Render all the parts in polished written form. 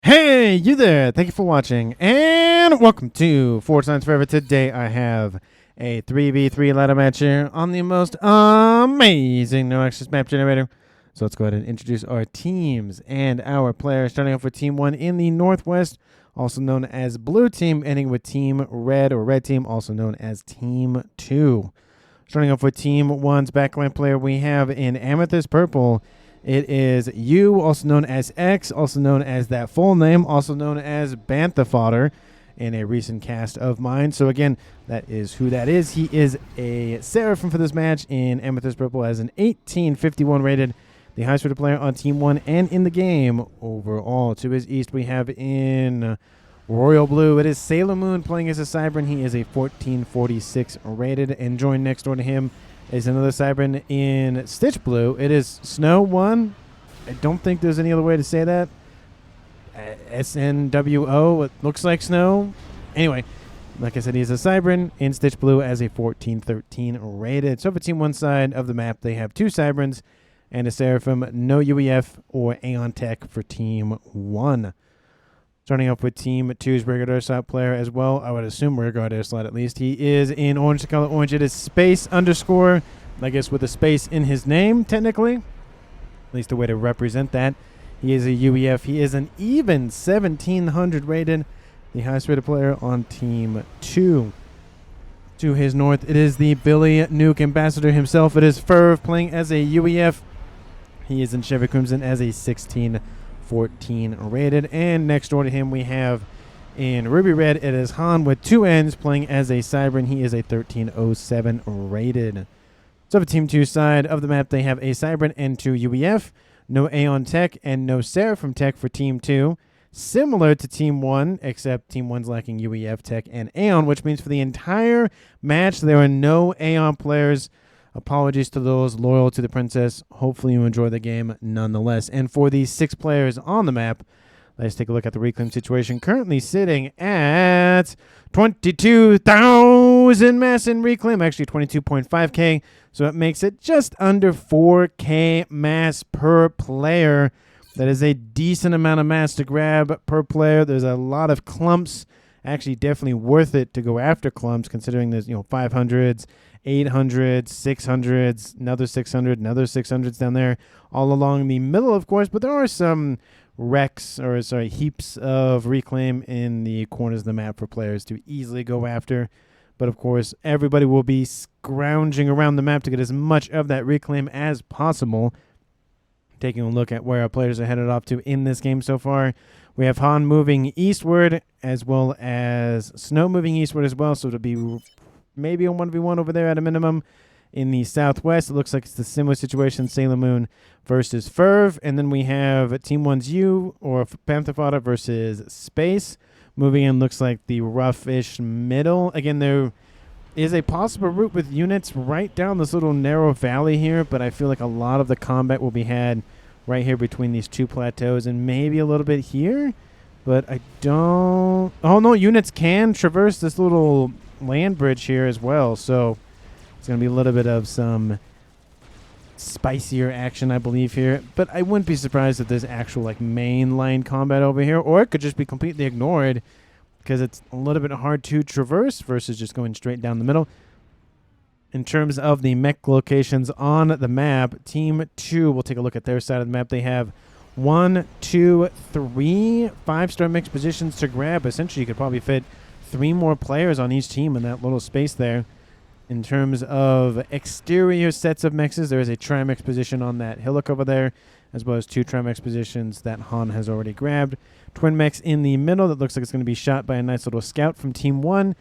Hey, you there! Thank you for watching, and welcome to Forward Science Forever. Today I have a 3v3 ladder match here on the most amazing no access map generator. So let's go ahead and introduce our teams and our players, starting off with Team 1 in the Northwest, also known as Blue Team, ending with Team Red or Red Team, also known as Team 2. Starting off with Team 1's backline player, we have in Amethyst Purple, it is U, also known as X, also known as that full name, also known as Bantha Fodder in a recent cast of mine. So again, that is who that is. He is a Seraphim for this match in Amethyst Purple as an 1851 rated, the highest rated player on Team 1 and in the game overall. To his east, we have in Royal Blue, it is Sailor Moon playing as a Cybran. He is a 1446 rated, and joined next door to him is another Cybran in Stitch Blue. It is Snow 1. I don't think there's any other way to say that. SNWO. It looks like Snow. Anyway, like I said, he's a Cybran in Stitch Blue as a 1413 rated. So for Team 1 side of the map, they have two Cybrans and a Seraphim. No UEF or Aeon Tech for Team 1. Starting off with Team 2's Brigadier slot player as well. I would assume Brigadier slot at least. He is in orange, the color orange. It is space underscore, I guess with a space in his name, technically. At least a way to represent that. He is a UEF. He is an even 1700 rated, the highest rated player on Team 2. To his north, it is the Billy Nuke ambassador himself. It is Ferv playing as a UEF. He is in Chevy Crimson as a 1614 rated, and next door to him we have in Ruby Red, it is Han with two N's playing as a Cybran. He is a 1307 rated. So for Team 2 side of the map, they have a Cybran and two UEF, no Aeon Tech and no Seraphim Tech for Team 2. Similar to Team 1, except Team 1's lacking UEF Tech and Aeon, which means for the entire match there are no Aeon players. Apologies to those loyal to the princess. Hopefully you enjoy the game nonetheless. And for the 6 players on the map, let's take a look at the reclaim situation. Currently sitting at 22,000 mass in reclaim. Actually 22.5k. So it makes it just under 4k mass per player. That is a decent amount of mass to grab per player. There's a lot of clumps. Actually definitely worth it to go after clumps, considering there's 500s, 800s, 600s, another 600, another 600s down there, all along the middle, of course. But there are some heaps of reclaim in the corners of the map for players to easily go after. But of course, everybody will be scrounging around the map to get as much of that reclaim as possible. Taking a look at where our players are headed off to in this game so far, we have Han moving eastward, as well as Snow moving eastward as well. So it'll be maybe a 1v1 over there at a minimum. In the southwest, it looks like it's a similar situation, Sailor Moon versus Ferv. And then we have Team 1's U, or Panther Fodder, versus Space. Moving in looks like the roughish middle. Again, there is a possible route with units right down this little narrow valley here, but I feel like a lot of the combat will be had right here between these two plateaus and maybe a little bit here. But I don't... Oh, no, units can traverse this little land bridge here as well, so it's going to be a little bit of some spicier action, I believe, here. But I wouldn't be surprised if there's actual main line combat over here, or it could just be completely ignored because it's a little bit hard to traverse versus just going straight down the middle. In terms of the mech locations on the map, Team 2, we'll take a look at their side of the map. They have 1, 2, 3 5-star mech positions to grab. Essentially, you could probably fit 3 more players on each team in that little space there. In terms of exterior sets of mexes, there is a Trimex position on that hillock over there, as well as 2 Trimex positions that Han has already grabbed. Twin mechs in the middle that looks like it's going to be shot by a nice little scout from Team 1,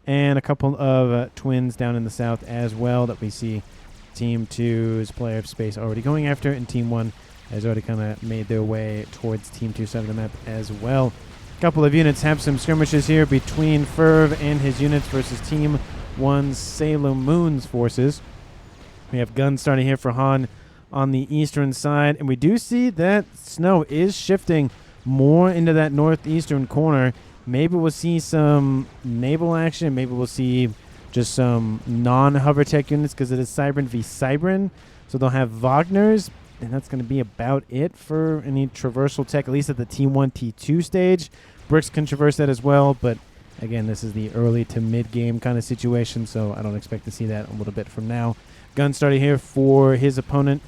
and a couple of twins down in the south as well that we see Team 2's player of space already going after, and Team 1 has already kind of made their way towards Team 2 side of the map as well. A couple of units have some skirmishes here between Ferv and his units versus Team 1's Sailor Moon's forces. We have guns starting here for Han on the eastern side, and we do see that Snow is shifting more into that northeastern corner. Maybe we'll see some naval action. Maybe we'll see just some non-hover tech units because it is Cybran v Cybran. So they'll have Wagners. And that's going to be about it for any traversal tech, at least at the T1, T2 stage. Bricks can traverse that as well, but again, this is the early to mid-game kind of situation, so I don't expect to see that a little bit from now. Gun started here for his opponent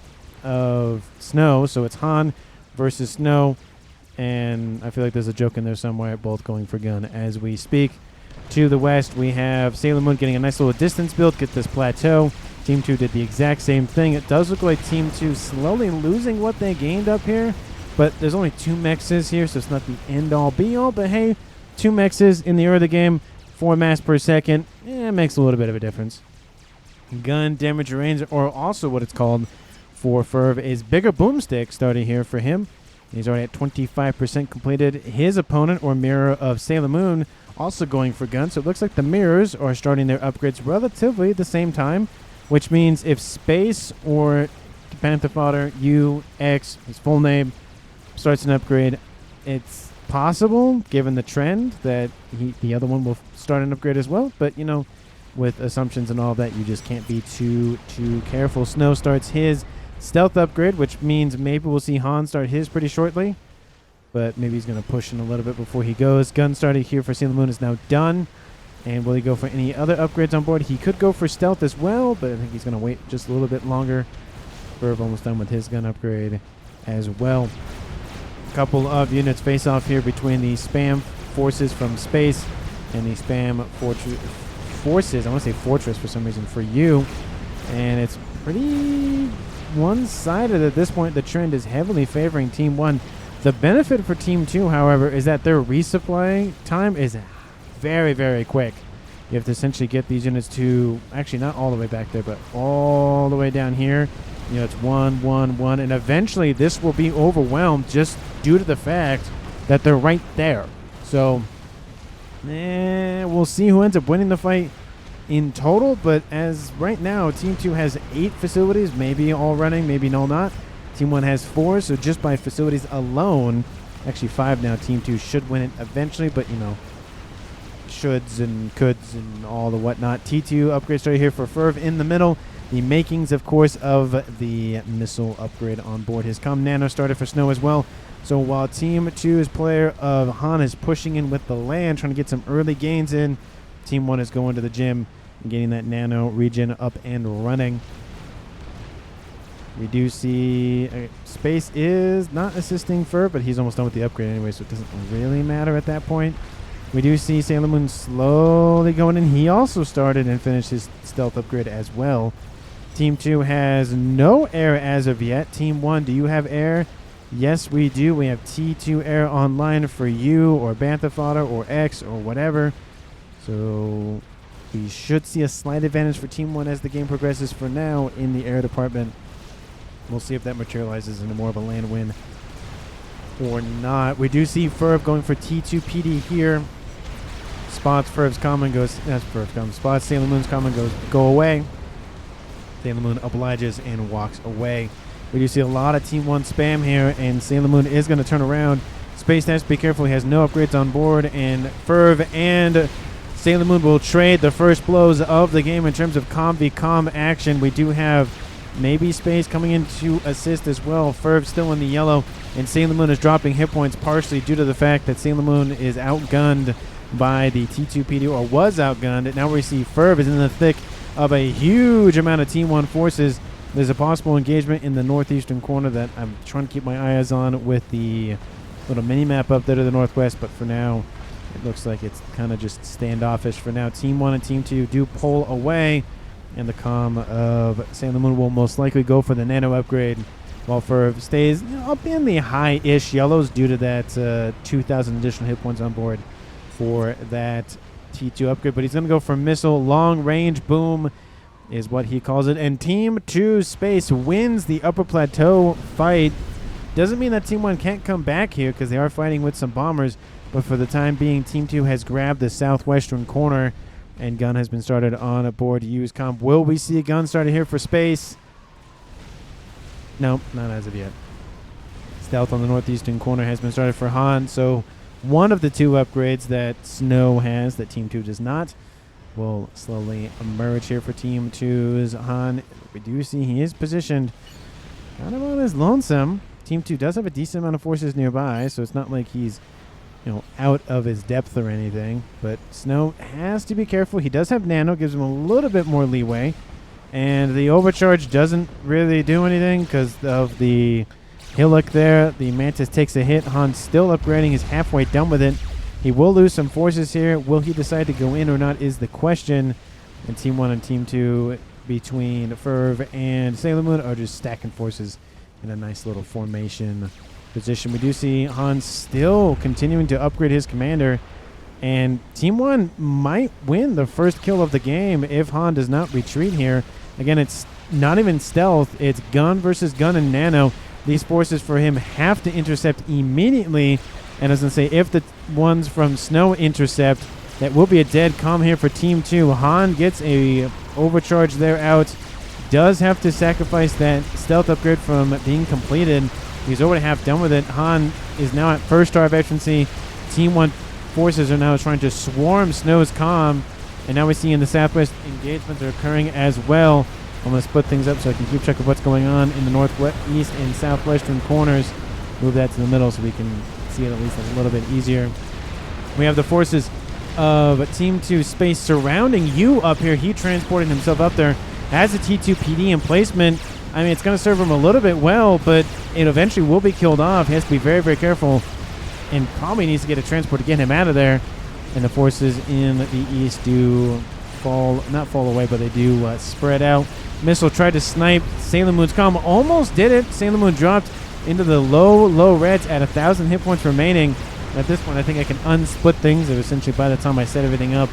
of Snow, so it's Han versus Snow, and I feel like there's a joke in there somewhere, both going for Gun as we speak. To the west, we have Sailor Moon getting a nice little distance build, get this plateau. Team 2 did the exact same thing. It does look like Team 2 slowly losing what they gained up here, but there's only 2 mexes here, so it's not the end-all, be-all, but hey, 2 mexes in the early game, 4 mass per second, it makes a little bit of a difference. Gun damage range, or also what it's called for Ferv, is bigger boomstick starting here for him. He's already at 25% completed. His opponent, or mirror of Sailor Moon, also going for Gun, so it looks like the mirrors are starting their upgrades relatively the same time, which means if Space or Panther Fodder, UX, his full name, starts an upgrade, it's possible, given the trend, that the other one will start an upgrade as well. But, you know, with assumptions and all that, you just can't be too careful. Snow starts his stealth upgrade, which means maybe we'll see Han start his pretty shortly. But maybe he's going to push in a little bit before he goes. Gun started here for Sailor Moon is now done. And will he go for any other upgrades on board? He could go for stealth as well, but I think he's going to wait just a little bit longer. Verve almost done with his gun upgrade as well. A couple of units face off here between the spam forces from space and the spam forces. I want to say fortress for some reason for you. And it's pretty one-sided at this point. The trend is heavily favoring Team 1. The benefit for Team 2, however, is that their resupply time is very, very quick. You have to essentially get these units to, actually not all the way back there, but all the way down here. You know, it's 1, 1, 1, and eventually this will be overwhelmed just due to the fact that they're right there. So, we'll see who ends up winning the fight in total, but as right now, Team 2 has 8 facilities, maybe all running, maybe no not. Team 1 has 4, so just by facilities alone, actually 5 now, Team 2 should win it eventually, but, you know, shoulds and coulds and all the whatnot. T2 upgrade started here for Ferv in the middle. The makings, of course, of the missile upgrade on board. His Com Nano started for Snow as well. So while Team 2's player of Han is pushing in with the land, trying to get some early gains in, Team 1 is going to the gym and getting that Nano regen up and running. We do see Space is not assisting Ferv, but he's almost done with the upgrade anyway, so it doesn't really matter at that point. We do see Sailor Moon slowly going in. He also started and finished his stealth upgrade as well. Team 2 has no air as of yet. Team 1, do you have air? Yes, we do. We have T2 air online for you or Bantha Fodder or X or whatever. So we should see a slight advantage for Team 1 as the game progresses for now in the air department. We'll see if that materializes into more of a land win or not. We do see Ferv going for T2 PD here. Spots Ferv's common goes, that's Ferv's common. Spots Sailor Moon's common goes, go away. Sailor Moon obliges and walks away. We do see a lot of Team 1 spam here, and Sailor Moon is going to turn around. Space has to be careful. He has no upgrades on board, and Ferv and Sailor Moon will trade the first blows of the game in terms of com v com action. We do have maybe Space coming in to assist as well. Ferv still in the yellow, and Sailor Moon is dropping hit points partially due to the fact that Sailor Moon is outgunned by the T2 PD, or was outgunned. Now we see Ferv is in the thick of a huge amount of Team 1 forces. There's a possible engagement in the northeastern corner that I'm trying to keep my eyes on with the little mini-map up there to the northwest, but for now, it looks like it's kind of just standoffish for now. Team 1 and Team 2 do pull away, and the comm of Sailor Moon will most likely go for the nano upgrade, while Ferv stays up in the high-ish yellows due to that 2,000 additional hit points on board for that T2 upgrade. But he's going to go for missile. Long-range boom is what he calls it. And Team 2 Space wins the upper plateau fight. Doesn't mean that Team 1 can't come back here because they are fighting with some bombers. But for the time being, Team 2 has grabbed the southwestern corner, and gun has been started on aboard use comp. Will we see a gun started here for Space? No, not as of yet. Stealth on the northeastern corner has been started for Han, so one of the 2 upgrades that Snow has that Team 2 does not will slowly emerge here for Team 2's Han. We do see he is positioned kind of on his lonesome. Team 2 does have a decent amount of forces nearby, so it's not like he's, out of his depth or anything. But Snow has to be careful. He does have Nano, gives him a little bit more leeway. And the overcharge doesn't really do anything because of the Hillock there. The Mantis takes a hit. Han's still upgrading. He's halfway done with it. He will lose some forces here. Will he decide to go in or not is the question. And Team 1 and Team 2 between Ferv and Sailor Moon are just stacking forces in a nice little formation position. We do see Han still continuing to upgrade his commander, and Team 1 might win the first kill of the game if Han does not retreat here. Again, it's not even stealth. It's gun versus gun and Nano. These forces for him have to intercept immediately, and as I say, if the ones from Snow intercept, that will be a dead calm here for Team 2. Han gets a overcharge there out. Does have to sacrifice that stealth upgrade from being completed. He's already half done with it. Han is now at first star of efficiency. Team 1 forces are now trying to swarm Snow's comm. And now we see in the southwest engagements are occurring as well. I'm going to split things up so I can keep track of what's going on in the northwest, east, and southwestern corners. Move that to the middle so we can see it at least a little bit easier. We have the forces of Team 2 space surrounding you up here. He transported himself up there. Has a T2 PD in placement. I mean, it's going to serve him a little bit well, but it eventually will be killed off. He has to be very, very careful and probably needs to get a transport to get him out of there. And the forces in the east do not fall away, but they do spread out. Missile tried to snipe Sailor Moon's comm. Almost did it. Sailor Moon dropped into the low reds at 1,000 hit points remaining. At this point, I think I can unsplit things. It was essentially by the time I set everything up,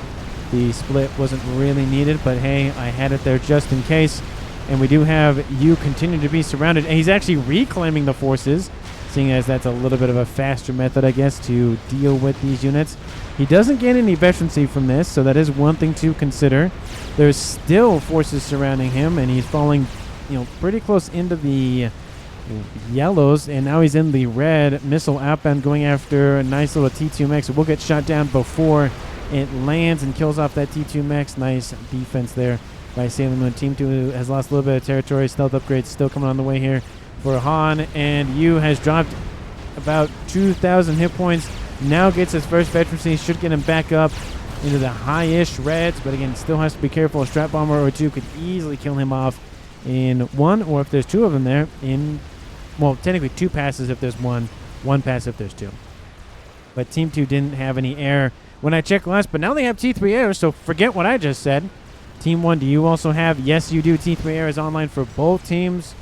the split wasn't really needed, but hey, I had it there just in case. And we do have you continue to be surrounded. And he's actually reclaiming the forces, seeing as that's a little bit of a faster method, I guess, to deal with these units. He doesn't gain any veterancy from this, so that is one thing to consider. There's still forces surrounding him, and he's falling, pretty close into the yellows, and now he's in the red. Missile outbound going after a nice little T2 mech. So we'll get shot down before it lands and kills off that T2 mech. Nice defense there by Sailor Moon. Team 2 has lost a little bit of territory. Stealth upgrades still coming on the way here for Han, and Yu has dropped about 2,000 hit points. Now gets his first veterancy. Should get him back up into the high-ish reds, but again, still has to be careful. A strap bomber or two could easily kill him off in one, or if there's two of them there, well, technically two passes if there's one pass if there's two. But Team 2 didn't have any air when I checked last, but now they have T3 air, so forget what I just said. Team 1, do you also have? Yes, you do. T3 air is online for both teams.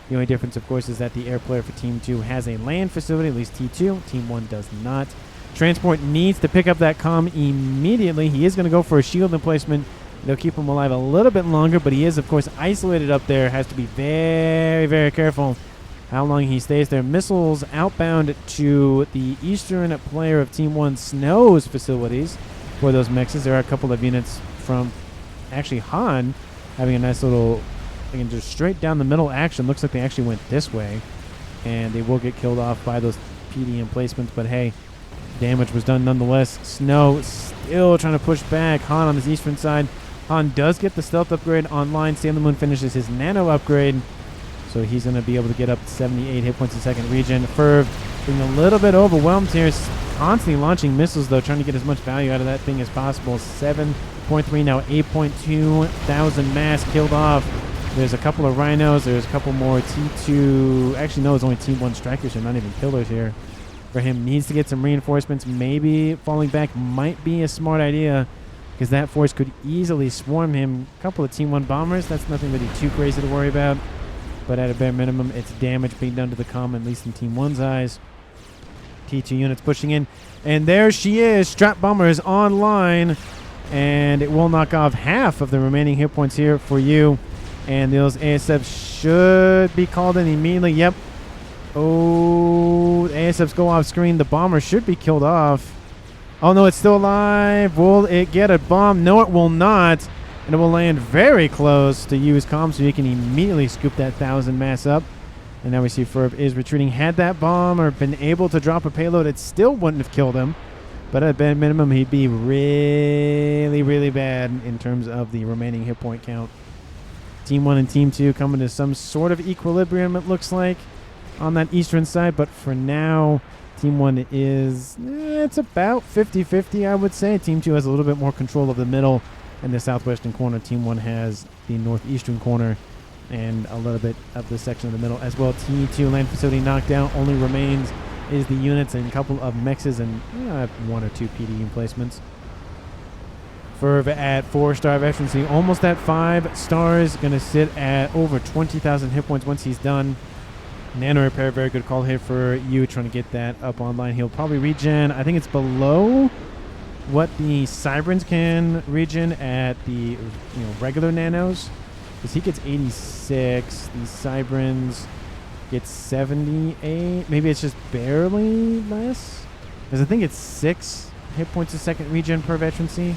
The only difference, of course, is that the air player for Team 2 has a land facility, at least T2. Team 1 does not. Transport needs to pick up that comm immediately. He is going to go for a shield emplacement. They'll keep him alive a little bit longer, but he is, of course, isolated up there. Has to be very, very careful how long he stays there. Missiles outbound to the eastern player of Team 1 Snow's facilities for those mexes. There are a couple of units from actually Han having a nice little, again, just straight down the middle action. Looks like they actually went this way, and they will get killed off by those PD emplacements, but hey, damage was done nonetheless. Snow still trying to push back. Han on this eastern side. Han does get the stealth upgrade online. Sailor Moon finishes his nano upgrade, so he's going to be able to get up to 78 hit points in second region. Ferv being a little bit overwhelmed here. Constantly launching missiles, though, trying to get as much value out of that thing as possible. 7.3 now, 8.2 thousand mass killed off. There's a couple of rhinos. There's a couple more T2. Actually, no, it's only Team 1 strikers here, not even killers here. For him, needs to get some reinforcements. Maybe falling back might be a smart idea, because that force could easily swarm him. A couple of Team 1 bombers. That's nothing really too crazy to worry about. But at a bare minimum, it's damage being done to the comm, at least in Team 1's eyes. T2 units pushing in. And there she is. Strap bomber is online. And it will knock off half of the remaining hit points here for you. And those ASFs should be called in immediately. Yep. Oh, ASFs go off screen. The bomber should be killed off. Oh, no, it's still alive. Will it get a bomb? No, it will not. And it will land very close to use comm, so you can immediately scoop that 1,000 mass up. And now we see Ferb is retreating. Had that bomb or been able to drop a payload, it still wouldn't have killed him. But at bare minimum, he'd be really, really bad in terms of the remaining hit point count. Team 1 and Team 2 coming to some sort of equilibrium, it looks like, on that eastern side. But for now, Team 1 is, it's about 50-50, I would say. Team 2 has a little bit more control of the middle and the southwestern corner. Team 1 has the northeastern corner and a little bit of the section of the middle as well. T2 land facility knocked down. Only remains is the units and a couple of mexes and 1 or 2 PD emplacements. Ferv at 4-star veterancy, almost at 5 stars. Going to sit at over 20,000 hit points once he's done. Nano repair, very good call here for you, trying to get that up online. He'll probably regen. I think it's below what the Cybrans can regen at the regular nanos, because he gets 86. The Cybrans get 78. Maybe it's just barely less, because I think it's 6 hit points a second regen per veterancy,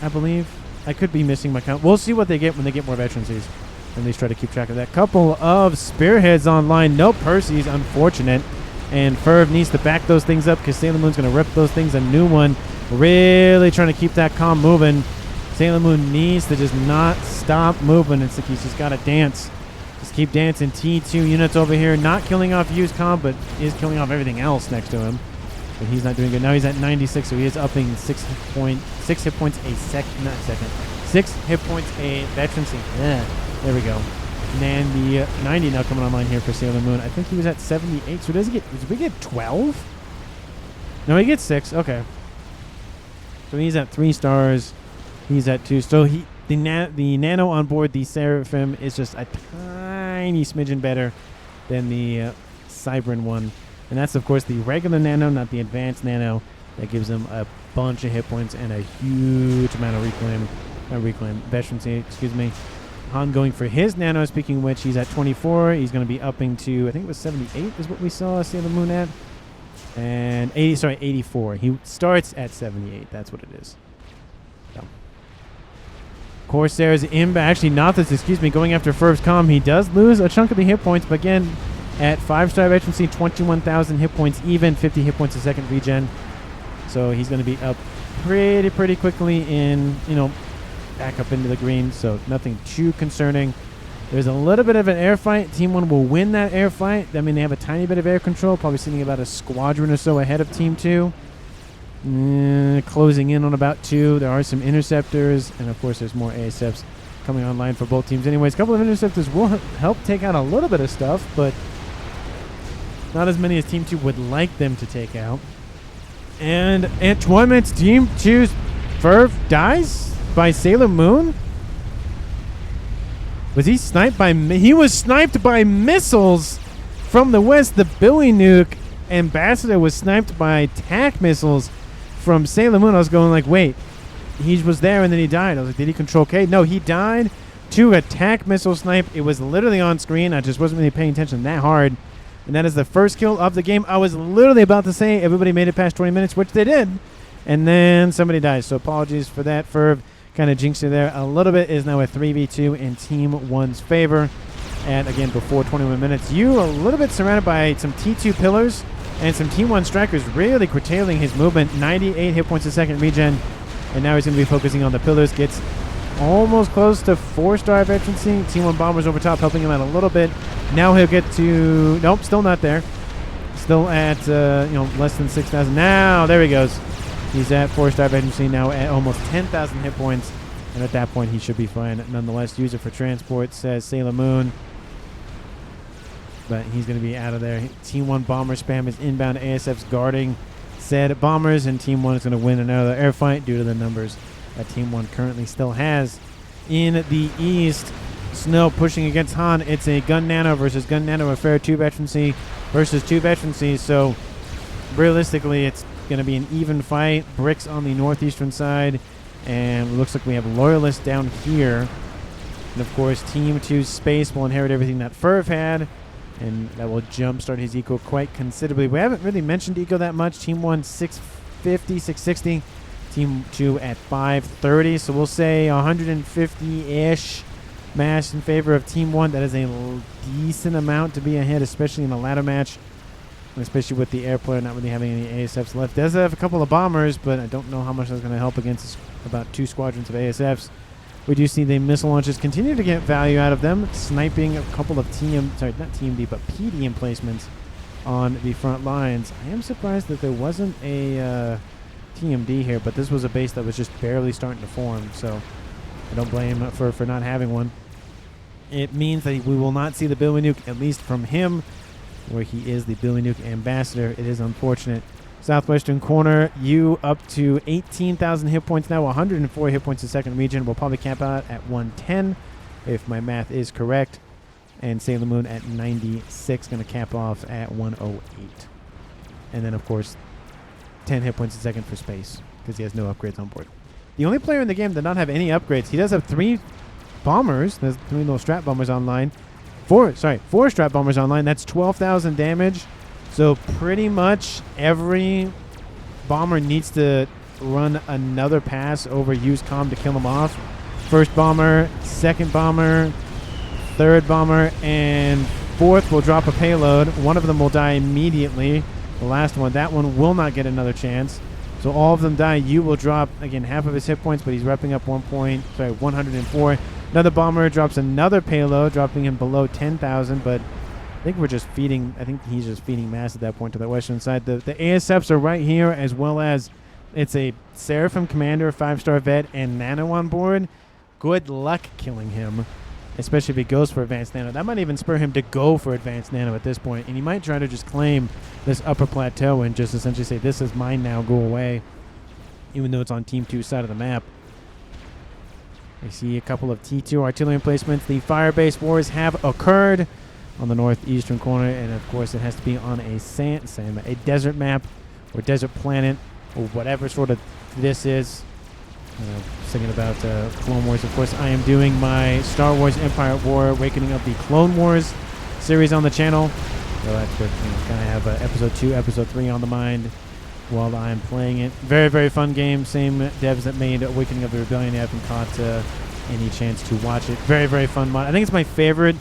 I believe. I could be missing my count. We'll see what they get when they get more veterancies. At least try to keep track of that. Couple of spearheads online. No Percy's, unfortunate. And Ferv needs to back those things up because Sailor Moon's going to rip those things a new one. Really trying to keep that comm moving. Sailor Moon needs to just not stop moving. It's like he's just got to dance. Just keep dancing. T2 units over here. Not killing off used comm, but is killing off everything else next to him. But he's not doing good. Now he's at 96, so he is upping 6 hit points a second. Not second. 6 hit points a veterancy. Yeah. There we go. And the 90 now coming online here for Sailor Moon. I think he was at 78. So does he get? Did we get 12? No, he gets 6. Okay. So he's at 3 stars. He's at 2. So the nano on board the Seraphim is just a tiny smidgen better than the Cybran one, and that's of course the regular nano, not the advanced nano. That gives him a bunch of hit points and a huge amount of reclaim veterancy. Excuse me. Han going for his nano, speaking of which, he's at 24. He's going to be upping to, I think it was 78 is what we saw Sailor Moon at. And 84. He starts at 78. That's what it is. So. Corsair's inbound. Actually, Nothus, excuse me, going after Ferv's comm. He does lose a chunk of the hit points, but again, at 5-star veterancy, 21,000 hit points, even 50 hit points a second regen. So he's going to be up pretty quickly in, back up into the green, so nothing too concerning. There's a little bit of an air fight. Team 1 will win that air fight. I mean, they have a tiny bit of air control, probably sitting about a squadron or so ahead of Team 2. Closing in on about 2. There are some interceptors, and of course there's more ASFs coming online for both teams. Anyways, a couple of interceptors will help take out a little bit of stuff, but not as many as Team 2 would like them to take out. And at 20 minutes, Team 2's Ferv dies by Sailor Moon? Was he sniped by... He was sniped by missiles from the west. The Billy Nuke Ambassador was sniped by TAC missiles from Sailor Moon. I was going like, wait, he was there and then he died. I was like, did he control K? No, he died to a TAC missile snipe. It was literally on screen. I just wasn't really paying attention that hard. And that is the first kill of the game. I was literally about to say everybody made it past 20 minutes, which they did. And then somebody dies. So apologies for that. Ferv kind of jinxed it there a little bit. Is now a 3v2 in Team 1's favor. And again, before 21 minutes, you a little bit surrounded by some T2 pillars and some Team 1 strikers really curtailing his movement. 98 hit points a second regen. And now he's going to be focusing on the pillars. Gets almost close to 4-star veterancy. Team 1 bombers over top helping him out a little bit. Now he'll get to... Nope, still not there. Still at, less than 6,000. Now, there he goes. He's at 4-star veterancy now at almost 10,000 hit points. And at that point, he should be fine. Nonetheless, use it for transport, says Sailor Moon. But he's going to be out of there. Team 1 bomber spam is inbound. ASF's guarding said bombers. And Team 1 is going to win another air fight due to the numbers that Team 1 currently still has. In the east, Snow pushing against Han. It's a gun nano versus gun nano affair. 2 veterancy versus 2 veterancy. So realistically, it's going to be an even fight. Bricks on the northeastern side, and it looks like we have loyalists down here. And of course, Team 2's space will inherit everything that Ferv had, and that will jumpstart his eco quite considerably. We haven't really mentioned eco that much. Team 1 650, 660. Team 2 at 530. So we'll say 150-ish mass in favor of Team 1. That is a decent amount to be ahead, especially in a ladder match. And especially with the air player not really having any ASFs left. Does have a couple of bombers, but I don't know how much that's going to help against about 2 squadrons of ASFs. We do see the missile launches continue to get value out of them, sniping a couple of not TMD, but PD emplacements on the front lines. I am surprised that there wasn't a TMD here, but this was a base that was just barely starting to form, so I don't blame him for not having one. It means that we will not see the Billy Nuke, at least from him, where he is the Billy Nuke ambassador. It is unfortunate. Southwestern corner, you up to 18,000 hit points now, 104 hit points in second region. We'll probably cap out at 110 if my math is correct. And Sailor Moon at 96, going to cap off at 108. And then, of course, 10 hit points a second for Space because he has no upgrades on board. The only player in the game that not have any upgrades. He does have 3 bombers. There's 3 little strat bombers online. 4 strat bombers online. That's 12,000 damage. So pretty much every bomber needs to run another pass over use comm to kill him off. First bomber, second bomber, third bomber, and fourth will drop a payload. One of them will die immediately. The last one, that one will not get another chance. So all of them die. You will drop, again, half of his hit points, but he's repping up 104. Another bomber drops another payload, dropping him below 10,000, but I think he's just feeding mass at that point to the western side. The ASFs are right here, as well as it's a Seraphim Commander, 5-star vet, and Nano on board. Good luck killing him, especially if he goes for Advanced Nano. That might even spur him to go for Advanced Nano at this point, and he might try to just claim this upper plateau and just essentially say, this is mine now, go away, even though it's on Team 2's side of the map. I see a couple of T2 artillery emplacements. The fire-based wars have occurred on the northeastern corner, and of course it has to be on a desert map or desert planet or whatever sort of this is. Thinking about Clone Wars, of course. I am doing my Star Wars Empire at War Awakening of the Clone Wars series on the channel. So that's what kind of have episode 2, episode 3 on the mind while I'm playing it. Very, very fun game. Same devs that made Awakening of the Rebellion. I haven't caught any chance to watch it. Very, very fun mod. I think it's my favorite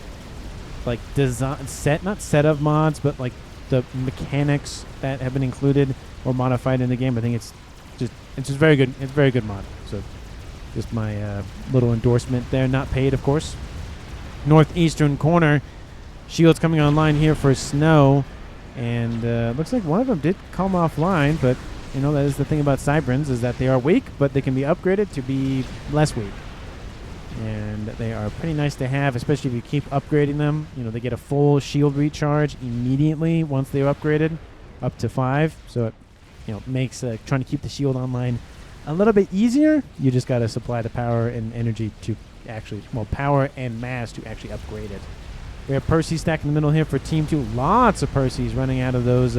not set of mods, but like the mechanics that have been included or modified in the game. I think it's just very good. It's a very good mod. So just my little endorsement there. Not paid, of course. Northeastern corner. Shields coming online here for Snow. And looks like one of them did come offline, but that is the thing about Cybrans, is that they are weak, but they can be upgraded to be less weak. And they are pretty nice to have, especially if you keep upgrading them. They get a full shield recharge immediately once they're upgraded up to 5. So it makes trying to keep the shield online a little bit easier. You just got to supply the power and energy to actually, power and mass to actually upgrade it. We have Percy stacked in the middle here for Team 2. Lots of Percys running out of those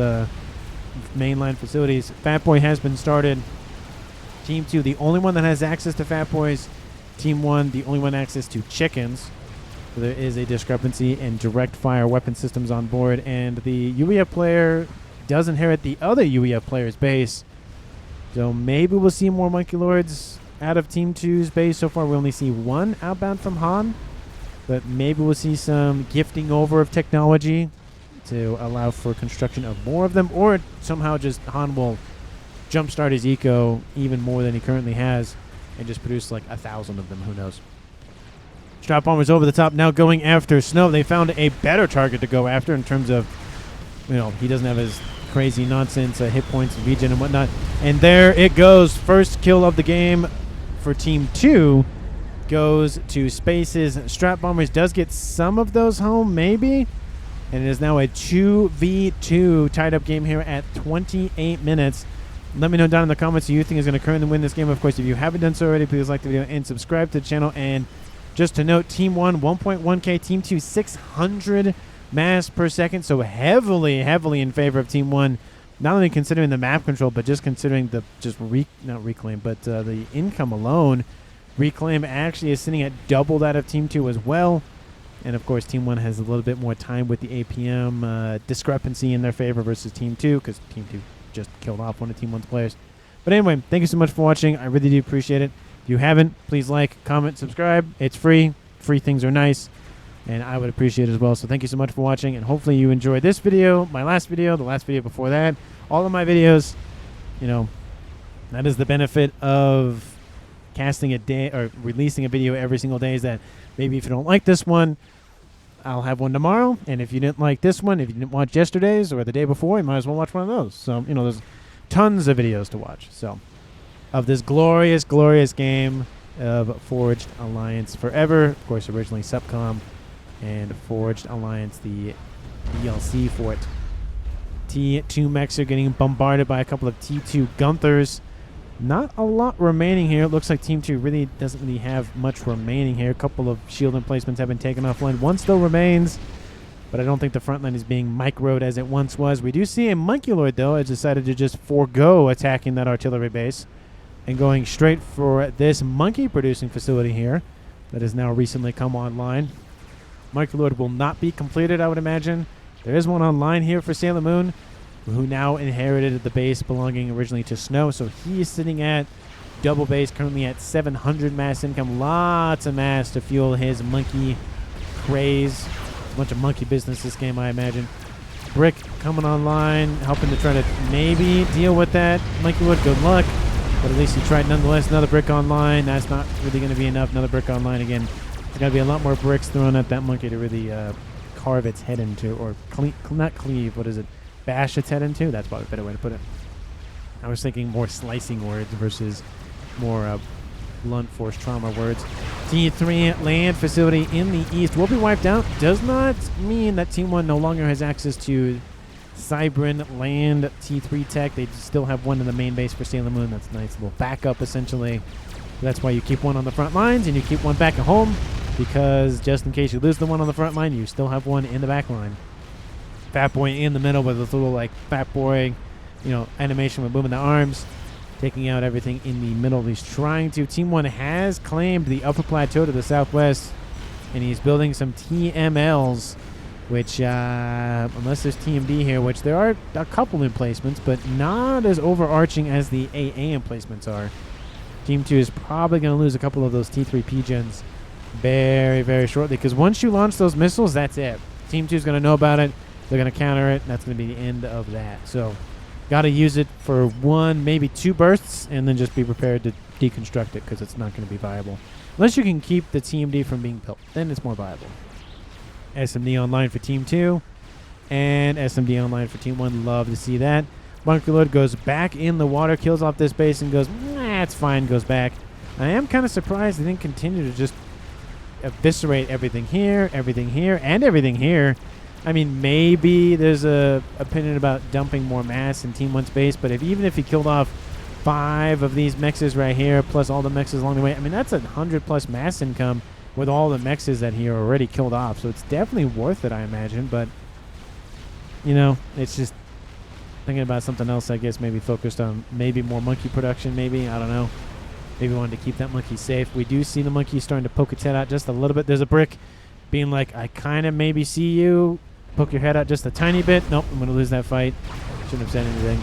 mainline facilities. Fat Boy has been started. Team 2, the only one that has access to Fat Boys. Team 1, the only one access to chickens. So there is a discrepancy in direct fire weapon systems on board, and the UEF player does inherit the other UEF player's base. So maybe we'll see more Monkey Lords out of Team 2's base. So far we only see 1 outbound from Han, but maybe we'll see some gifting over of technology to allow for construction of more of them, or somehow just Han will jumpstart his eco even more than he currently has and just produce like 1,000 of them. Who knows? Strat bombers over the top now going after Snow. They found a better target to go after in terms of, he doesn't have his crazy nonsense hit points and regen and whatnot. And there it goes. First kill of the game for Team 2 goes to Spaces. Strat bombers does get some of those home, maybe. And it is now a 2v2 tied up game here at 28 minutes. Let me know down in the comments who you think is going to currently win this game. Of course, if you haven't done so already, please like the video and subscribe to the channel. And just to note, Team 1, 1.1k. Team 2, 600 mass per second. So heavily in favor of Team 1. Not only considering the map control, but just considering the the income alone. Reclaim actually is sitting at double that of Team 2 as well. And, of course, Team 1 has a little bit more time with the APM discrepancy in their favor versus Team 2, because Team 2 just killed off one of Team 1's players. But anyway, thank you so much for watching. I really do appreciate it. If you haven't, please like, comment, subscribe. It's free. Free things are nice, and I would appreciate it as well. So thank you so much for watching, and hopefully you enjoyed this video, my last video, the last video before that, all of my videos. That is the benefit of casting a day or releasing a video every single day is that maybe if you don't like this one, I'll have one tomorrow. And if you didn't like this one, if you didn't watch yesterday's or the day before, you might as well watch one of those. So, you know, there's tons of videos to watch. So, of this glorious, glorious game of Forged Alliance Forever. Of course, originally Subcom, and Forged Alliance, the DLC for it. T2 mechs are getting bombarded by a couple of T2 Gunthers. Not a lot remaining here. It looks like Team 2 really doesn't really have much remaining here. A couple of shield emplacements have been taken offline. One still remains, but I don't think the front line is being microed as it once was. We do see a Monkey Lord, though, has decided to just forego attacking that artillery base and going straight for this monkey producing facility here that has now recently come online. Monkey Lord will not be completed, I would imagine. There is one online here for Sailor Moon, who now inherited the base belonging originally to Snow. So he is sitting at double base, currently at 700 mass income. Lots of mass to fuel his monkey craze. A bunch of monkey business this game, I imagine. Brick coming online, helping to try to maybe deal with that. Monkey Lord, good luck. But at least he tried nonetheless. Another brick online. That's not really going to be enough. Another brick online again. There's got to be a lot more bricks thrown at that monkey to really carve its head into, or not cleave, what is it? Bash its head into? That's probably a better way to put it. I was thinking more slicing words versus more blunt force trauma words. T3 land facility in the east will be wiped out. Does not mean that Team 1 no longer has access to Cybrin land T3 tech. They still have one in the main base for Sailor Moon. That's a nice little backup, essentially. That's why you keep one on the front lines and you keep one back at home, because just in case you lose the one on the front line, you still have one in the back line. Fat Boy in the middle with this little, like, Fat Boy, you know, animation with moving the arms, taking out everything in the middle. He's trying to. Team 1 has claimed the upper plateau to the southwest, and he's building some TMLs, which, unless there's TMD here, which there are a couple emplacements, but not as overarching as the AA emplacements are. Team 2 is probably going to lose a couple of those T3 P-gens very, very shortly, because once you launch those missiles, that's it. Team 2 is going to know about it. They're going to counter it, and that's going to be the end of that. So, got to use it for one, maybe two bursts, and then just be prepared to deconstruct it, because it's not going to be viable. Unless you can keep the TMD from being built, then it's more viable. SMD online for Team 2, and SMD online for Team 1. Love to see that. Bunker Lord goes back in the water, kills off this base, and goes, nah, it's fine, goes back. I am kind of surprised they didn't continue to just eviscerate everything here, and everything here. I mean, maybe there's a opinion about dumping more mass in Team 1's base, but even if he killed off 5 of these mexes right here, plus all the mexes along the way, I mean, that's 100+ mass income with all the mexes that he already killed off. So it's definitely worth it, I imagine. But, you know, it's just thinking about something else, I guess, maybe focused on maybe more monkey production, maybe. I don't know. Maybe wanted to keep that monkey safe. We do see the monkey starting to poke its head out just a little bit. There's a brick being like, I kind of maybe see you. Poke your head out just a tiny bit. Nope, I'm going to lose that fight. Shouldn't have said anything.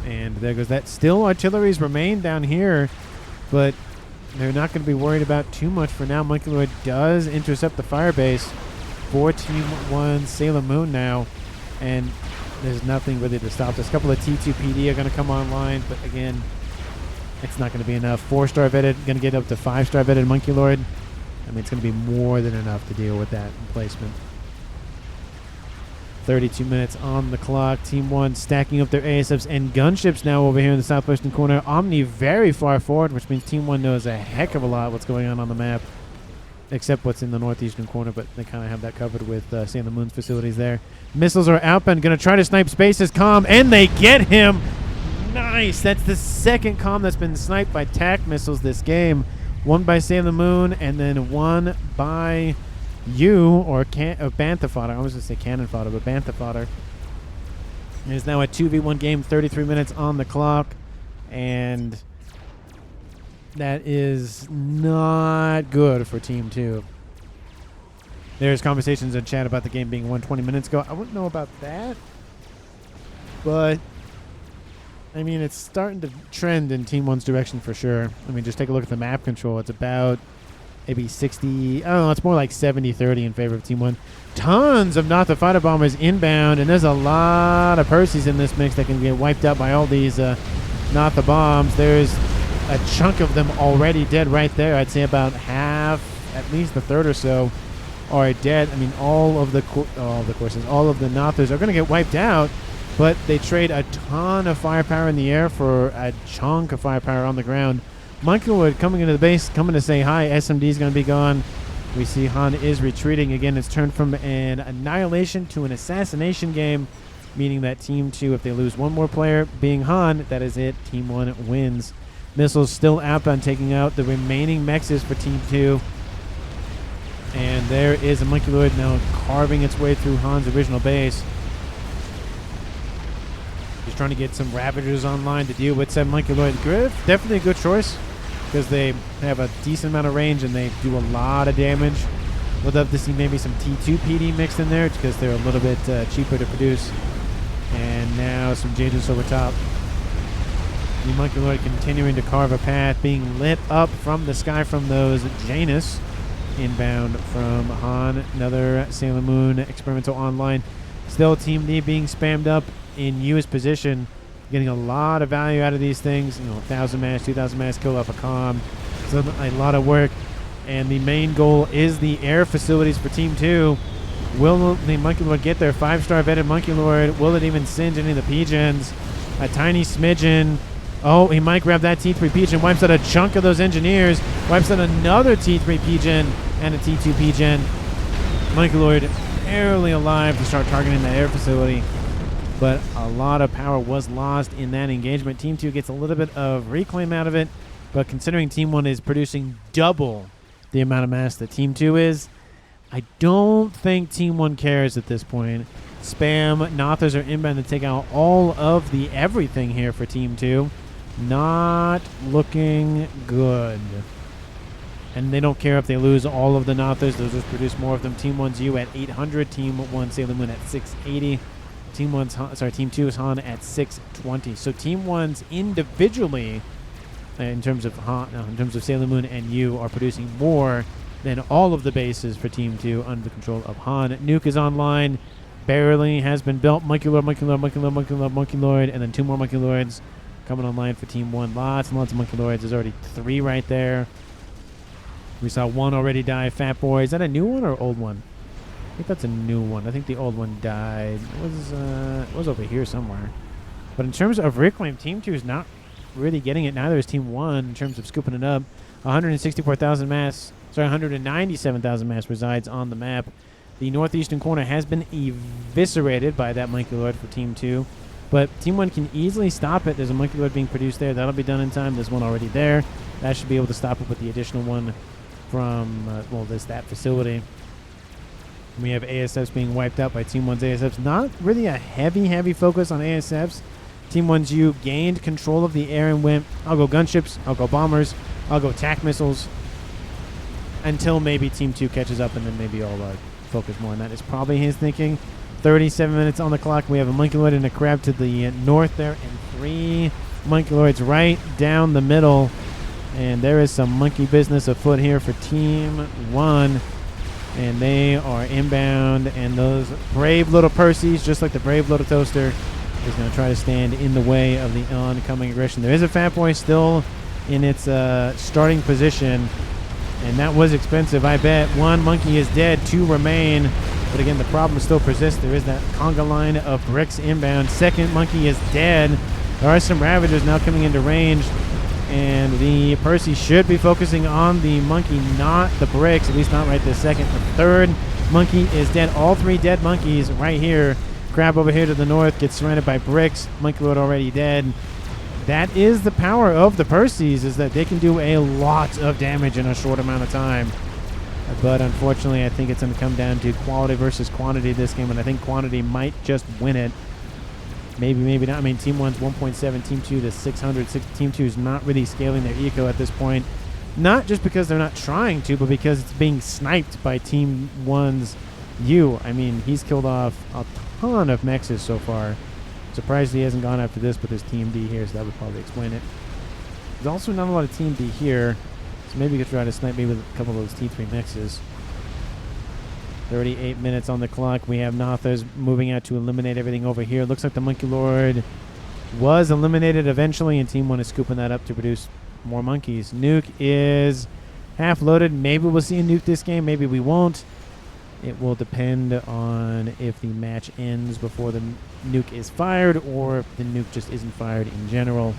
And there goes that. Still, artilleries remain down here, but they're not going to be worried about too much for now. Monkey Lord does intercept the fire base for Team 1 Sailor Moon now, and there's nothing really to stop this. A couple of T2 PD are going to come online, but again, it's not going to be enough. 4-star vetted, going to get up to 5-star vetted Monkey Lord. I mean, it's going to be more than enough to deal with that emplacement. 32 minutes on the clock. Team 1 stacking up their ASFs and gunships now over here in the southwestern corner. Omni very far forward, which means Team 1 knows a heck of a lot what's going on the map, except what's in the northeastern corner, but they kind of have that covered with Sailor Moon's facilities there. Missiles are outbound, going to try to snipe Space's comm, and they get him! Nice! That's the second comm that's been sniped by TAC missiles this game. One by Sailor Moon, and then one by or Bantha Fodder. I was going to say Cannon Fodder, but Bantha Fodder. It is now a 2v1 game, 33 minutes on the clock, and that is not good for Team 2. There's conversations in chat about the game being won 20 minutes ago. I wouldn't know about that, but I mean, it's starting to trend in Team 1's direction for sure. I mean, just take a look at the map control. It's about maybe 60, I don't know, it's more like 70-30 in favor of Team 1. Tons of Not the Fighter Bombers inbound, and there's a lot of Percys in this mix that can get wiped out by all these Not the Bombs. There's a chunk of them already dead right there. I'd say about half, at least a third or so, are dead. I mean, all of the courses, all of the Nothers are going to get wiped out, but they trade a ton of firepower in the air for a chunk of firepower on the ground. Monkey Lord coming into the base, coming to say hi. SMD is going to be gone. We see Han is retreating. Again, it's turned from an annihilation to an assassination game, meaning that Team 2, if they lose one more player, being Han, that is it. Team 1 wins. Missiles still outbound, taking out the remaining mexes for Team 2. And there is a Monkey Lord now carving its way through Han's original base. He's trying to get some Ravagers online to deal with said Monkey Lord. Griff, definitely a good choice because they have a decent amount of range and they do a lot of damage. Would love to see maybe some T2 PD mixed in there because they're a little bit cheaper to produce. And now some Jages over top. The Monkey Lord continuing to carve a path, being lit up from the sky from those Janus. Inbound from Han. Another Sailor Moon experimental online. Still Team D being spammed up in U's position. Getting a lot of value out of these things. 1,000 mass, 2,000 mass kill off a comm. So a lot of work. And the main goal is the air facilities for Team 2. Will the Monkey Lord get their 5-star vetted Monkey Lord? Will it even singe any of the P-Gens? A tiny smidgen. Oh, he might grab that T3 P-Gen. Wipes out a chunk of those engineers. Wipes out another T3 P-Gen and a T2 P-Gen. Monkey Lord barely alive to start targeting that air facility. But a lot of power was lost in that engagement. Team 2 gets a little bit of reclaim out of it. But considering Team 1 is producing double the amount of mass that Team 2 is, I don't think Team 1 cares at this point. Spam Nothers are inbound to take out all of the everything here for Team 2. Not looking good. And they don't care if they lose all of the Nothers. They'll just produce more of them. Team 1's U at 800. Team 1 Sailor Moon at 680. Team 2's Han at 620. So Team 1's individually, in terms of Sailor Moon and U, are producing more than all of the bases for Team 2 under the control of Han. Nuke is online. Barely has been built. Monkey Lord, Monkey Lord, Monkey Lord, Monkey Lord, Monkey Lord, and then 2 more Monkey Lords coming online for Team 1. Lots and lots of Monkey Lords. There's already 3 right there. We saw 1 already die. Fat Boy. Is that a new one or old one? I think that's a new one. I think the old one died. It was over here somewhere. But in terms of reclaim, Team 2 is not really getting it. Neither is Team 1 in terms of scooping it up. 164,000 mass. Sorry, 197,000 mass resides on the map. The northeastern corner has been eviscerated by that Monkey Lord for Team 2. But Team 1 can easily stop it. There's a Monkey Lord being produced there. That'll be done in time. There's one already there. That should be able to stop it with the additional one from, there's that facility. We have ASFs being wiped out by Team 1's ASFs. Not really a heavy focus on ASFs. Team 1's U gained control of the air and went, I'll go gunships, I'll go bombers, I'll go TAC missiles, until maybe Team 2 catches up, and then maybe I'll focus more on that. Is probably his thinking. 37 minutes on the clock. We have a Monkey Lord and a crab to the north there, and 3 Monkey Lords right down the middle. And there is some monkey business afoot here for Team 1. And they are inbound, and those brave little Percys, just like the brave little Toaster, is going to try to stand in the way of the oncoming aggression. There is a Fat Boy still in its starting position, and that was expensive. I bet 1 monkey is dead, 2 remain. But again, the problem still persists. There is that conga line of bricks inbound. 2nd monkey is dead. There are some Ravagers now coming into range. And the Percy should be focusing on the monkey, not the bricks, at least not right this second. The 3rd monkey is dead. All 3 dead monkeys right here. Crab over here to the north gets surrounded by bricks. Monkey Lord already dead. That is the power of the Percys, is that they can do a lot of damage in a short amount of time. But unfortunately, I think it's going to come down to quality versus quantity this game, and I think quantity might just win it. Maybe, maybe not. I mean, Team 1's 1.7, Team 2 to 600. Team 2 is not really scaling their eco at this point. Not just because they're not trying to, but because it's being sniped by Team 1's U. I mean, he's killed off a ton of mexes so far. Surprised he hasn't gone after this with his Team D here, so that would probably explain it. There's also not a lot of Team D here, so maybe you could try to snipe me with a couple of those T3 mexes. 38 minutes on the clock. We have Nothers moving out to eliminate everything over here. Looks like the Monkey Lord was eliminated eventually, and Team 1 is scooping that up to produce More monkeys. Nuke is half loaded. Maybe we'll see a nuke this game. Maybe we won't. It will depend on if the match ends before the nuke is fired or if the nuke just isn't fired in general.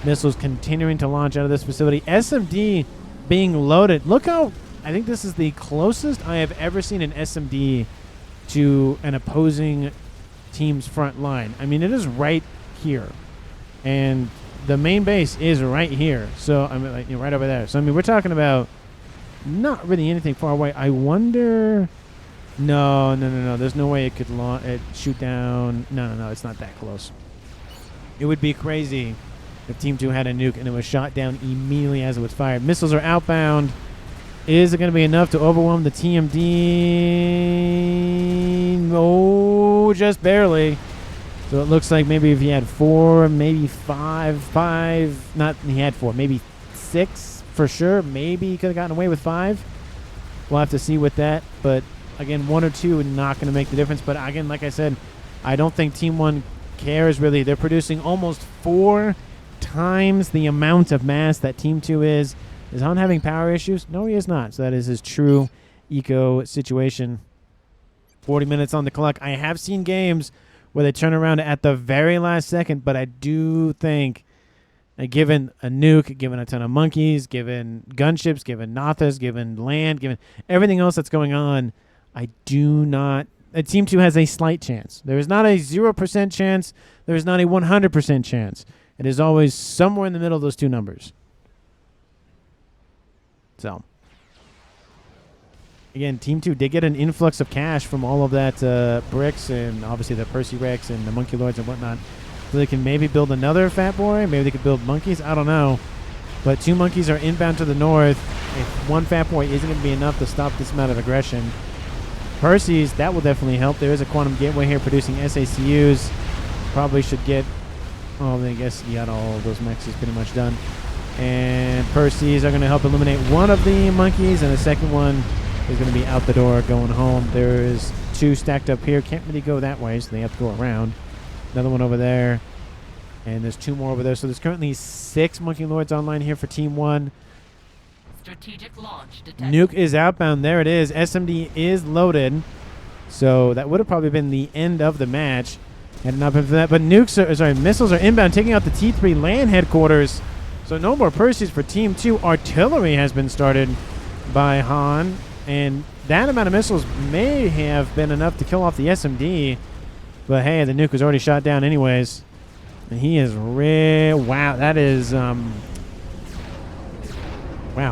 Missiles continuing to launch out of this facility. SMD being loaded. Look how, I think this is the closest I have ever seen an SMD to an opposing team's front line. I mean, it is right here. And the main base is right here. So, I mean, like, you know, right over there. So, I mean, we're talking about not really anything far away. I wonder... No. There's no way it could shoot down. No. It's not that close. It would be crazy if Team 2 had a nuke and it was shot down immediately as it was fired. Missiles are outbound. Is it going to be enough to overwhelm the TMD? No, just barely. So it looks like maybe if he had 4, maybe 5. Not he had 4, maybe 6 for sure. Maybe he could have gotten away with 5. We'll have to see with that. But again, 1 or 2 not going to make the difference. But again, like I said, I don't think Team 1 cares really. They're producing almost 4 times the amount of mass that Team 2 is. Is Han having power issues? No, he is not. So that is his true eco situation. 40 minutes on the clock. I have seen games where they turn around at the very last second, but I do think, given a nuke, given a ton of monkeys, given gunships, given Nathas, given land, given everything else that's going on, I do not... Team 2 has a slight chance. There is not a 0% chance. There is not a 100% chance. It is always somewhere in the middle of those two numbers. So, again, Team 2 did get an influx of cash from all of that bricks and obviously the Percy Rex and the Monkey Lords and whatnot. So they can maybe build another Fat Boy. Maybe they could build monkeys. I don't know. But 2 monkeys are inbound to the north. If 1 Fat Boy isn't going to be enough to stop this amount of aggression. Percy's, that will definitely help. There is a Quantum Gateway here producing SACUs. Probably should get... Oh, I guess he got all of those mexes pretty much done. And Percy's are going to help eliminate 1 of the monkeys, and the second one is going to be out the door going home. There's 2 stacked up here. Can't really go that way, so they have to go around. Another one over there. And there's 2 more over there. So there's currently 6 Monkey Lords online here for Team 1. Strategic launch detected. Nuke is outbound. There it is. SMD is loaded. So that would have probably been the end of the match. Had not been for that. But missiles are inbound, taking out the T3 land headquarters. So no more Percy's for Team 2. Artillery has been started by Han. And that amount of missiles may have been enough to kill off the SMD. But hey, the nuke was already shot down anyways. And he is wow, that is... wow,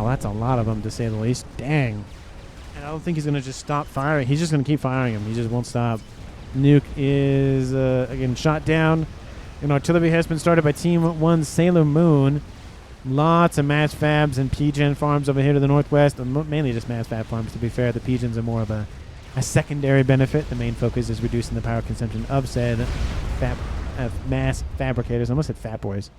that's a lot of them to say the least. Dang. And I don't think he's going to just stop firing. He's just going to keep firing them. He just won't stop. Nuke is, again, shot down. And artillery has been started by Team 1 Sailor Moon. Lots of mass fabs and PGen farms over here to the northwest. Mainly just mass fab farms, to be fair. The PGens are more of a secondary benefit. The main focus is reducing the power consumption of said mass fabricators. I almost said fat boys.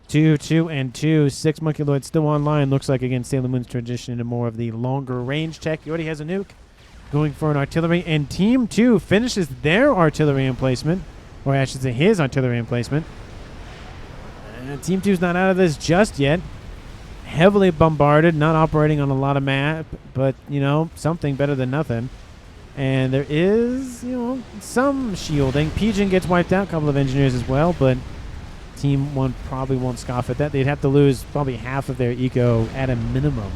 2, 2, and 2. 6 Monkey Lords still online. Looks like, again, Sailor Moon's transition into more of the longer range tech. He already has a nuke. Going for an artillery. And Team 2 finishes their artillery emplacement. Or I should say his artillery emplacement. Team 2's not out of this just yet. Heavily bombarded. Not operating on a lot of map. But, you know, something better than nothing. And there is, you know, some shielding. PGen gets wiped out. A couple of engineers as well. But Team 1 probably won't scoff at that. They'd have to lose probably half of their eco at a minimum.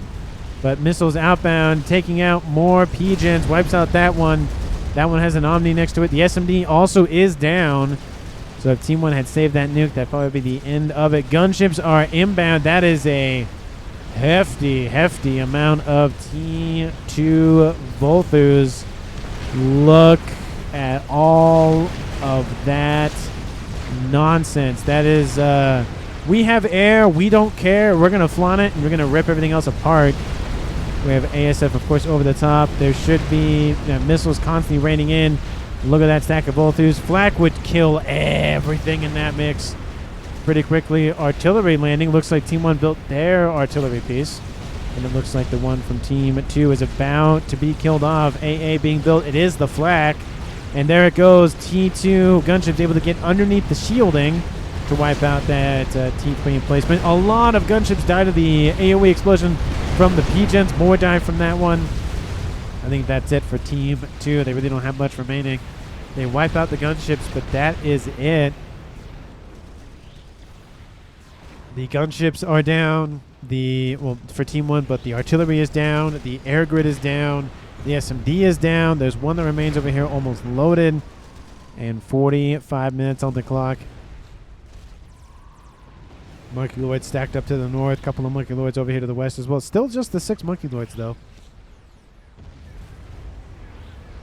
But missiles outbound, taking out more PGens. Wipes out that one. That one has an Omni next to it. The SMD also is down. So if Team 1 had saved that nuke, that'd probably be the end of it. Gunships are inbound. That is a hefty amount of T2 Volthus. Look at all of that nonsense. That is, we have air. We don't care. We're going to flaunt it, and we're going to rip everything else apart. We have ASF, of course, over the top. There should be missiles constantly raining in. Look at that stack of Volthus. Flak would kill everything in that mix pretty quickly. Artillery landing. Looks like Team 1 built their artillery piece. And it looks like the one from Team 2 is about to be killed off. AA being built. It is the Flak. And there it goes. T2 gunship's able to get underneath the shielding. to wipe out that T-Queen placement. A lot of gunships died of the AoE explosion from the P-Gens. More died from that one. I think that's it for Team 2. They really don't have much remaining. They wipe out the gunships, but that is it. The gunships are down. For Team 1, but the artillery is down. The air grid is down. The SMD is down. There's one that remains over here almost loaded. And 45 minutes on the clock. Monkey Lords stacked up to the north. Couple of Monkey Lords over here to the west as well. Still just the 6 Monkey Lords, though.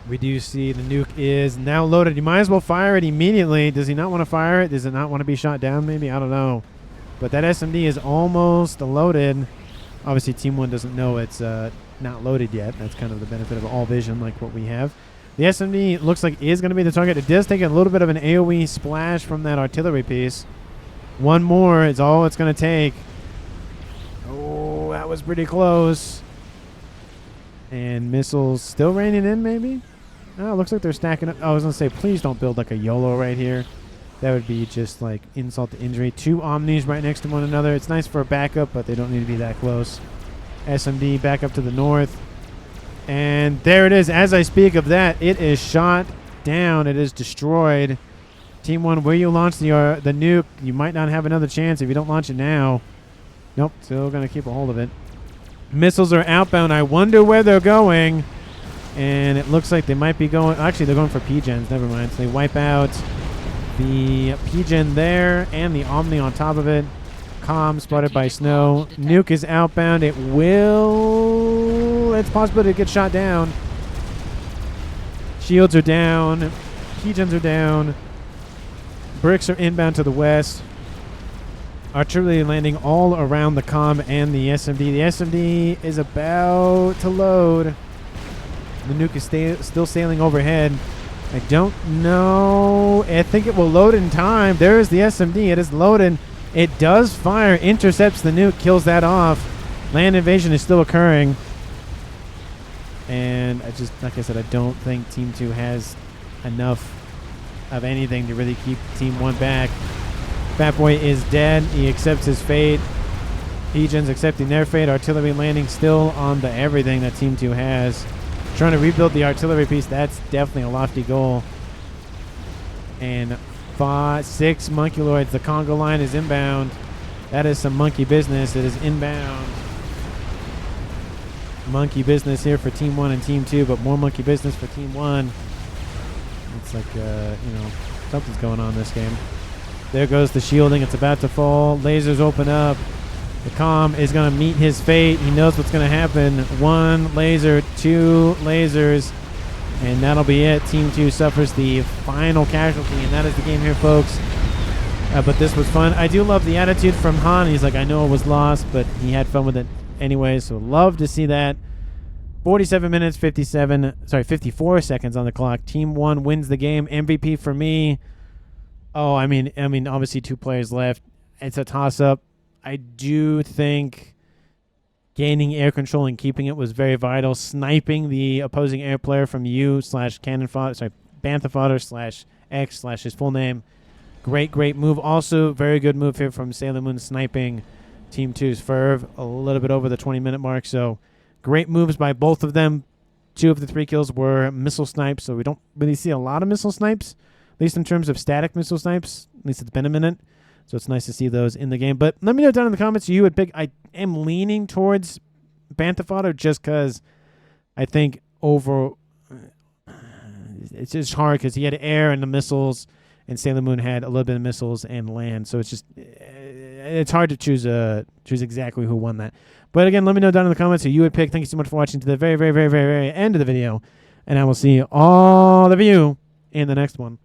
We do see the nuke is now loaded. You might as well fire it immediately. Does he not want to fire it? Does it not want to be shot down maybe? I don't know. But that SMD is almost loaded. Obviously, Team 1 doesn't know it's not loaded yet. That's kind of the benefit of all vision like what we have. The SMD looks like is going to be the target. It does take a little bit of an AoE splash from that artillery piece. One more is all it's going to take. Oh, that was pretty close. And missiles still raining in maybe? Oh, it looks like they're stacking up. I was going to say, please don't build like a YOLO right here. That would be just like insult to injury. 2 Omnis right next to one another. It's nice for a backup, but they don't need to be that close. SMD back up to the north. And there it is. As I speak of that, it is shot down. It is destroyed. Team 1, where you launch the nuke, you might not have another chance if you don't launch it now. Nope, still going to keep a hold of it. Missiles are outbound. I wonder where they're going. And it looks like they might be going... Actually, they're going for P-Gens. Never mind. So they wipe out the P-Gen there and the Omni on top of it. Comm spotted by Snow. Nuke is outbound. It will... It's possible to get shot down. Shields are down. P-Gens are down. Bricks are inbound to the west. Artillery landing all around the comm and the SMD. The SMD is about to load. The nuke is still sailing overhead. I don't know. I think it will load in time. There is the SMD. It is loaded. It does fire. Intercepts the nuke. Kills that off. Land invasion is still occurring. And I just, like I said, I don't think Team 2 has enough of anything to really keep Team 1 back. Fat Boy is dead. He accepts his fate. P-Gens accepting their fate. Artillery landing still on the everything that Team 2 has. Trying to rebuild the artillery piece. That's definitely a lofty goal. And 6 Monkey Lords. The Congo line is inbound. That is some monkey business. It is inbound. Monkey business here for Team 1 and Team 2, but more monkey business for Team 1. It's like, something's going on in this game. There goes the shielding. It's about to fall. Lasers open up. The comm is going to meet his fate. He knows what's going to happen. 1 laser, 2 lasers, and that'll be it. Team 2 suffers the final casualty, and that is the game here, folks. But this was fun. I do love the attitude from Han. He's like, I know it was lost, but he had fun with it anyway, so love to see that. 47 minutes, 54 seconds on the clock. Team 1 wins the game. MVP for me. Oh, I mean, obviously 2 players left. It's a toss-up. I do think gaining air control and keeping it was very vital. Sniping the opposing air player from U/cannon fodder, Bantha fodder /X/ his full name. Great move. Also, very good move here from Sailor Moon sniping Team 2's Ferv a little bit over the 20-minute mark. So great moves by both of them. 2 of the 3 kills were missile snipes, so we don't really see a lot of missile snipes. At least in terms of static missile snipes. At least it's been a minute. So it's nice to see those in the game. But let me know down in the comments who you would pick. I am leaning towards Bantha fodder just because I think it's just hard because he had air and the missiles, and Sailor Moon had a little bit of missiles and land. So it's just it's hard to choose exactly who won that. But again, let me know down in the comments who you would pick. Thank you so much for watching to the very, very, very, very, very end of the video. And I will see all of you in the next one.